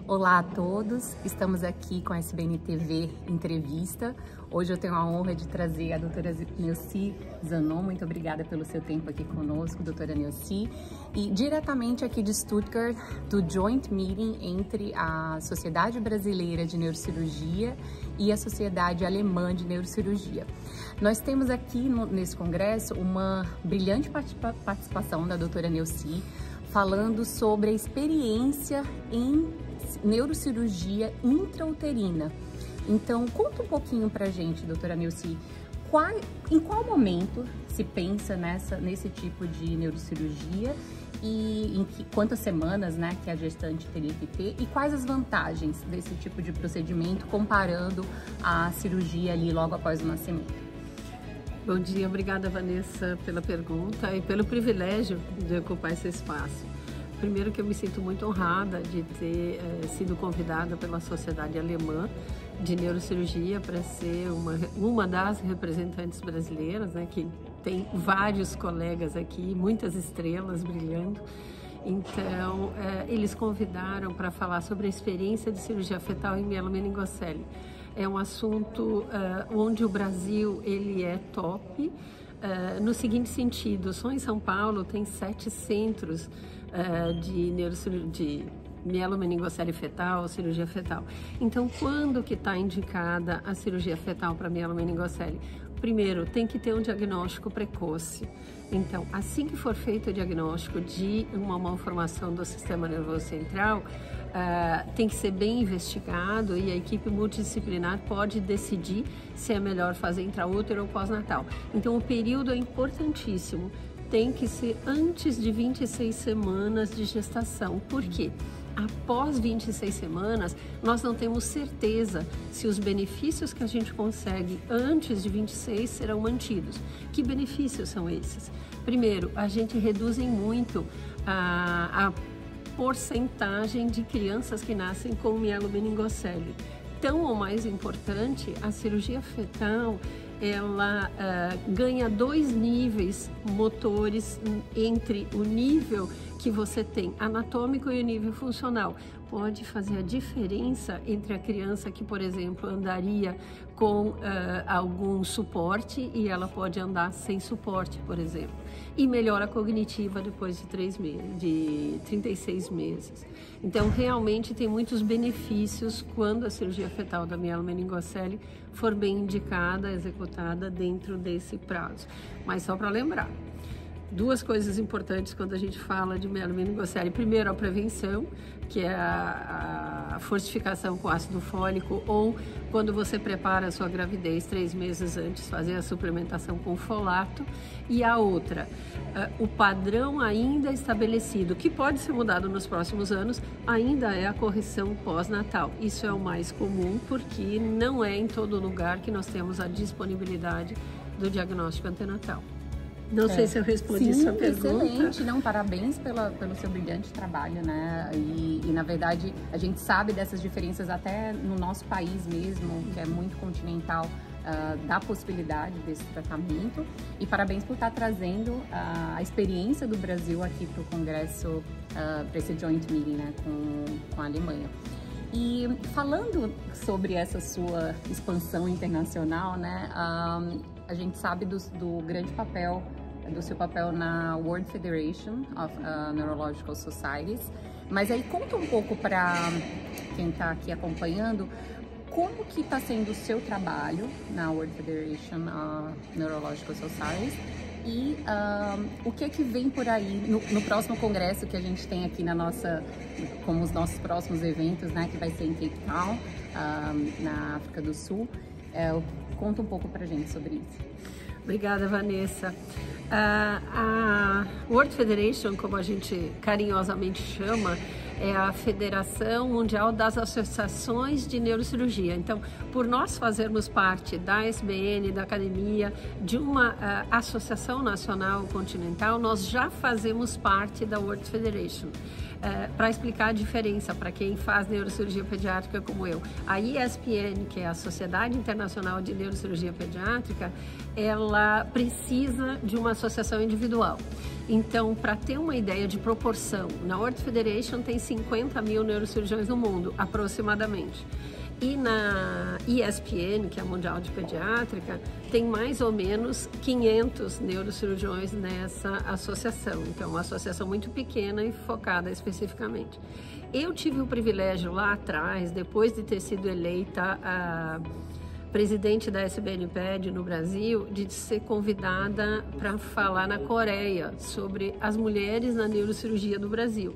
Olá a todos, estamos aqui com a SBN TV Entrevista. Hoje eu tenho a honra de trazer a doutora Neuci Zanon. Muito obrigada pelo seu tempo aqui conosco, doutora Neuci. E diretamente aqui de Stuttgart, do Joint Meeting entre a Sociedade Brasileira de Neurocirurgia e a Sociedade Alemã de Neurocirurgia. Nós temos aqui nesse congresso uma brilhante participação da doutora Neuci, falando sobre a experiência em neurocirurgia intrauterina. Então, conta um pouquinho pra gente, doutora Neuci, em qual momento se pensa nesse tipo de neurocirurgia e quantas semanas, né, que a gestante teria que ter e quais as vantagens desse tipo de procedimento comparando a cirurgia ali logo após o nascimento? Bom dia, obrigada Vanessa pela pergunta e pelo privilégio de ocupar esse espaço. Primeiro que eu me sinto muito honrada de ter sido convidada pela Sociedade Alemã de Neurocirurgia para ser uma das representantes brasileiras, né, que tem vários colegas aqui, muitas estrelas brilhando. Então, eles convidaram para falar sobre a experiência de cirurgia fetal em mielomeningocele. É um assunto onde o Brasil ele é top, no seguinte sentido: só em São Paulo tem 7 centros de neurocirurgia, de mielomeningocele fetal, cirurgia fetal. Então, quando que está indicada a cirurgia fetal para mielomeningocele? Primeiro, tem que ter um diagnóstico precoce. Então, assim que for feito o diagnóstico de uma malformação do sistema nervoso central, tem que ser bem investigado e a equipe multidisciplinar pode decidir se é melhor fazer intraútero ou pós-natal. Então, o período é importantíssimo. Tem que ser antes de 26 semanas de gestação. Por quê? Após 26 semanas, nós não temos certeza se os benefícios que a gente consegue antes de 26 serão mantidos. Que benefícios são esses? Primeiro, a gente reduz em muito a porcentagem de crianças que nascem com mielomeningocele. Tão ou mais importante, a cirurgia fetal ela ganha 2 níveis motores entre o nível que você tem anatômico e o nível funcional. Pode fazer a diferença entre a criança que, por exemplo, andaria com algum suporte e ela pode andar sem suporte, por exemplo. E melhora a cognitiva depois de 36 meses. Então, realmente tem muitos benefícios quando a cirurgia fetal da mielomeningocele for bem indicada, executada dentro desse prazo. Mas só para lembrar, 2 coisas importantes quando a gente fala de mielomeningocele. Primeiro, a prevenção, que é a fortificação com ácido fólico, ou quando você prepara a sua gravidez 3 meses antes, fazer a suplementação com folato. E a outra, o padrão ainda estabelecido, que pode ser mudado nos próximos anos, ainda é a correção pós-natal. Isso é o mais comum, porque não é em todo lugar que nós temos a disponibilidade do diagnóstico antenatal. Não sei se eu respondi sua pergunta. Excelente, não, parabéns pelo seu brilhante trabalho, né? E na verdade a gente sabe dessas diferenças até no nosso país mesmo, que é muito continental, da possibilidade desse tratamento. E parabéns por estar trazendo a experiência do Brasil aqui para o Congresso, para esse Joint Meeting, né, com a Alemanha. E falando sobre essa sua expansão internacional, né, a gente sabe do grande papel, do seu papel na World Federation of Neurological Societies, mas aí conta um pouco para quem está aqui acompanhando, como que está sendo o seu trabalho na World Federation of Neurological Societies e o que vem por aí no próximo congresso que a gente tem aqui como os nossos próximos eventos, né, que vai ser em Cape Town, na África do Sul. Conta um pouco pra gente sobre isso. Obrigada, Vanessa. A World Federation, como a gente carinhosamente chama, é a Federação Mundial das Associações de Neurocirurgia. Então, por nós fazermos parte da SBN, da academia, de uma associação nacional continental, nós já fazemos parte da World Federation. Para explicar a diferença para quem faz neurocirurgia pediátrica como eu, a ISPN, que é a Sociedade Internacional de Neurocirurgia Pediátrica, ela precisa de uma associação individual. Então, para ter uma ideia de proporção, na World Federation tem 50 mil neurocirurgiões no mundo, aproximadamente. E na ESPN, que é a Mundial de Pediátrica, tem mais ou menos 500 neurocirurgiões nessa associação. Então, uma associação muito pequena e focada especificamente. Eu tive o privilégio lá atrás, depois de ter sido eleita a presidente da SBNPED no Brasil, de ser convidada para falar na Coreia sobre as mulheres na neurocirurgia do Brasil.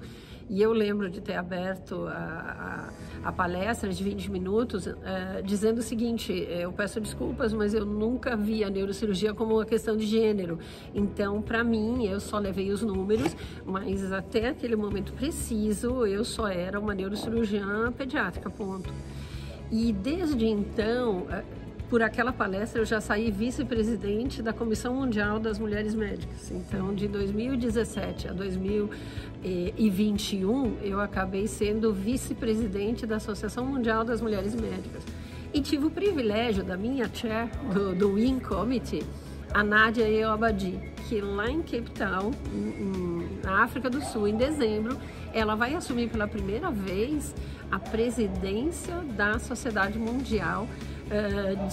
E eu lembro de ter aberto a palestra de 20 minutos dizendo o seguinte: eu peço desculpas, mas eu nunca vi a neurocirurgia como uma questão de gênero. Então, para mim, eu só levei os números, mas até aquele momento preciso, eu só era uma neurocirurgiã pediátrica, ponto. E desde então, por aquela palestra, eu já saí vice-presidente da Comissão Mundial das Mulheres Médicas. Então, de 2017 a 2021, eu acabei sendo vice-presidente da Associação Mundial das Mulheres Médicas. E tive o privilégio da minha chair do WIN Committee, a Nadia El-Abadi, que lá em Cape Town, na África do Sul, em dezembro, ela vai assumir pela primeira vez a presidência da Sociedade Mundial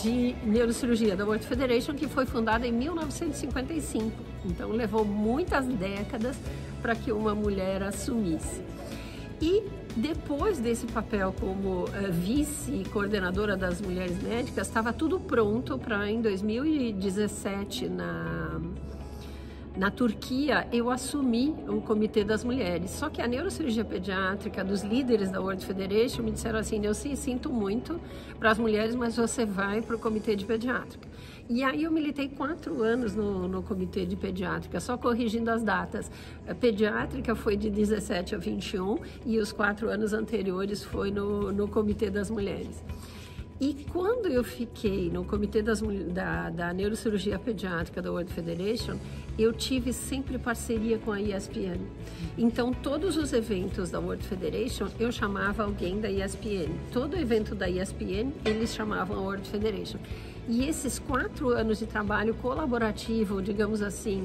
de Neurocirurgia, da World Federation, que foi fundada em 1955. Então, levou muitas décadas para que uma mulher assumisse. E depois desse papel como vice-coordenadora das mulheres médicas, estava tudo pronto para, em 2017, na Turquia, eu assumi o Comitê das Mulheres. Só que a neurocirurgia pediátrica, dos líderes da World Federation, me disseram assim: eu sinto muito para as mulheres, mas você vai para o Comitê de Pediátrica. E aí eu militei 4 anos no Comitê de Pediátrica, só corrigindo as datas. A pediátrica foi de 17 a 21 e os 4 anos anteriores foi no Comitê das Mulheres. E quando eu fiquei no Comitê da Neurocirurgia Pediátrica da World Federation, eu tive sempre parceria com a ESPN. Então, todos os eventos da World Federation, eu chamava alguém da ESPN. Todo evento da ESPN, eles chamavam a World Federation. E esses 4 anos de trabalho colaborativo, digamos assim,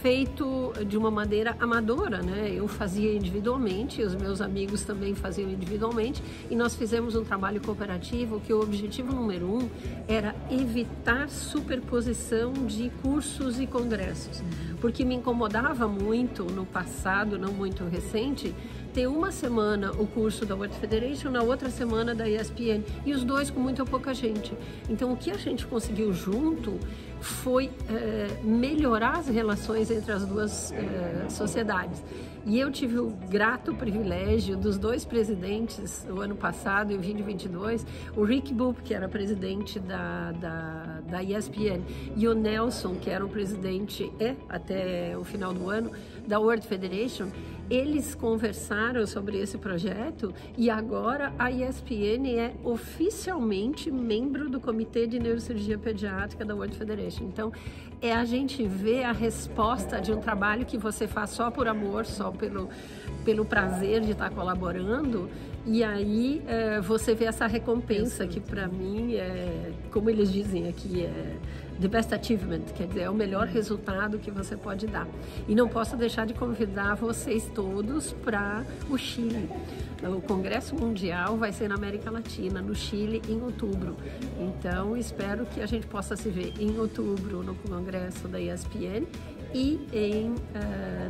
feito de uma maneira amadora, né? Eu fazia individualmente, os meus amigos também faziam individualmente, e nós fizemos um trabalho cooperativo que o objetivo número 1 era evitar superposição de cursos e congressos, porque me incomodava muito no passado, não muito recente, ter uma semana o curso da World Federation, na outra semana da ESPN, e os dois com muito pouca gente. Então, o que a gente conseguiu junto foi melhorar as relações entre as duas sociedades. E eu tive o grato privilégio dos 2 presidentes, o ano passado, em 2022, o Rick Boop, que era presidente da ESPN, e o Nelson, que era o presidente até o final do ano, da World Federation. Eles conversaram sobre esse projeto e agora a ESPN é oficialmente membro do Comitê de Neurocirurgia Pediátrica da World Federation. Então, a gente vê a resposta de um trabalho que você faz só por amor, só pelo prazer de estar colaborando, e aí você vê essa recompensa que para mim é, como eles dizem aqui, the best achievement, quer dizer, é o melhor resultado que você pode dar. E não posso deixar de convidar vocês todos para o Chile. O Congresso Mundial vai ser na América Latina, no Chile, em outubro. Então, espero que a gente possa se ver em outubro no Congresso da ESPN e em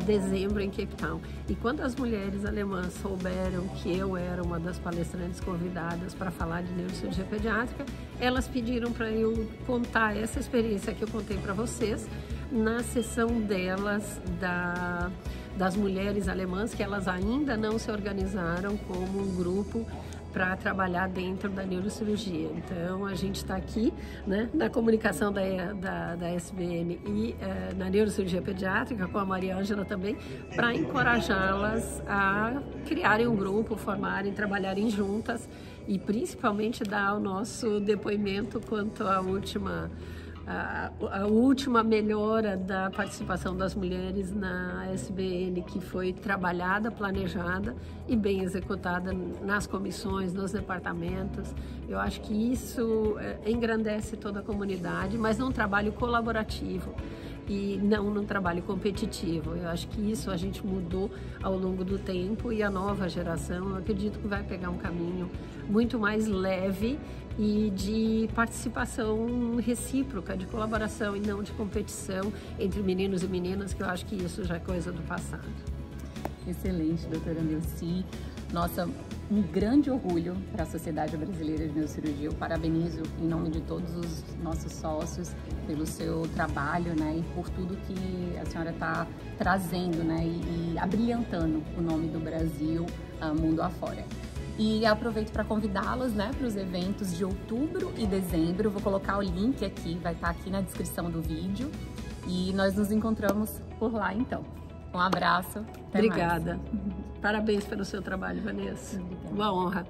dezembro em Cape Town. E quando as mulheres alemãs souberam que eu era uma das palestrantes convidadas para falar de neurocirurgia pediátrica, elas pediram para eu contar essa experiência que eu contei para vocês na sessão delas das mulheres alemãs, que elas ainda não se organizaram como um grupo para trabalhar dentro da neurocirurgia. Então, a gente está aqui, né, na comunicação da SBN e na neurocirurgia pediátrica, com a Maria Ângela também, para encorajá-las a criarem um grupo, formarem, trabalharem juntas e principalmente dar o nosso depoimento quanto à última melhora da participação das mulheres na SBN, que foi trabalhada, planejada e bem executada nas comissões, nos departamentos. Eu acho que isso engrandece toda a comunidade, mas num trabalho colaborativo. e não no trabalho competitivo. Eu acho que isso a gente mudou ao longo do tempo e a nova geração, eu acredito que vai pegar um caminho muito mais leve e de participação recíproca, de colaboração e não de competição entre meninos e meninas, que eu acho que isso já é coisa do passado. Excelente, doutora Nilce. Nossa, um grande orgulho para a Sociedade Brasileira de Neurocirurgia. Eu parabenizo em nome de todos os nossos sócios pelo seu trabalho, né, e por tudo que a senhora está trazendo, né, e abrilhantando o nome do Brasil mundo afora. E aproveito para convidá-los, né, para os eventos de outubro e dezembro. Vou colocar o link aqui, vai estar aqui na descrição do vídeo. E nós nos encontramos por lá, então. Um abraço. Até Obrigada. mais. Parabéns pelo seu trabalho, Vanessa. Obrigada. Uma honra.